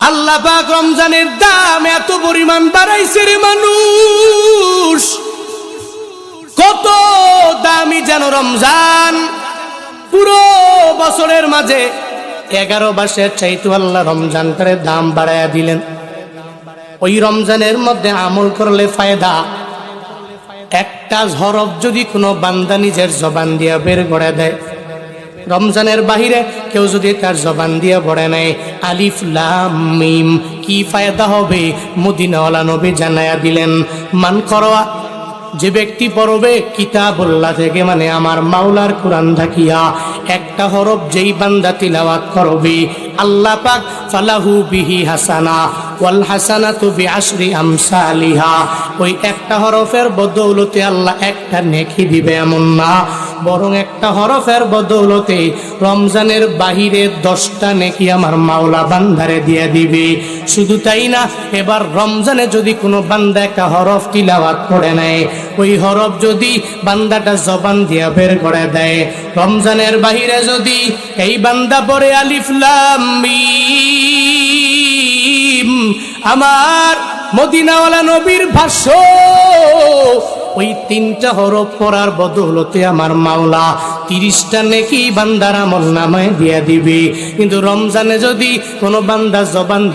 আল্লাহ পাক রমজানের দাম এত পরিমাণ বাড়াইছে রে মানুষ, কত দামি যেন রমজান। পুরো বছরের মাঝে 11 মাসের চাইতে আল্লাহ রমজানটারে দাম বাড়াইয়া দিলেন। ওই রমজানের মধ্যে আমল করলে ফায়দা, একটা হরফ যদি কোনো বান্দা নিজের জবান দিয়া বের করে দেয়, রমজানের বাহিরে কেউ যদি তার জবান দিয়ে পড়ে নেয় আলিফ লাম মিম, কি ফায়দা হবে? মদিনাওয়ালা নবী জানায়া দিলেন, মান করোয়া, যে ব্যক্তি পড়বে কিতাবুল্লাহ থেকে, মানে আমার মাওলার কোরআন থাকিয়া একটা হরফ যেই বান্দা তিলাওয়াত করবে, আল্লাহ পাক ফালাহু বিহি হাসানা ওয়াল হাসানাতু বিআশরি আমসালিহা, ওই একটা হরফের বদৌলতে আল্লাহ একটা নেকি দিবে এমন না, বরং একটা হরফের বদৌলতে রমজানের বাহিরে 10টা নেকি আমার মাওলা বান্দারে দিয়ে দিবে। শুধু তাই না, এবার রমজানে যদি কোনো বান্দা একটা হরফ তিলাওয়াত করে নেয়, ওই হরফ যদি বান্দাটা জবান দিয়া বের করে দেয়, রমজানের বাহিরে যদি এই বান্দা পড়ে আলিফ লাম মিম, আমার মদিনাওয়ালা নবীর ভাষ্য, ওই 3টা হরফ পড়ার বদৌলতে আমার মাওলা 30টা নেকি বান্দার আমল নামায় দিয়া দিবে। কিন্তু রমজানে যদি কোনো বান্দা জবান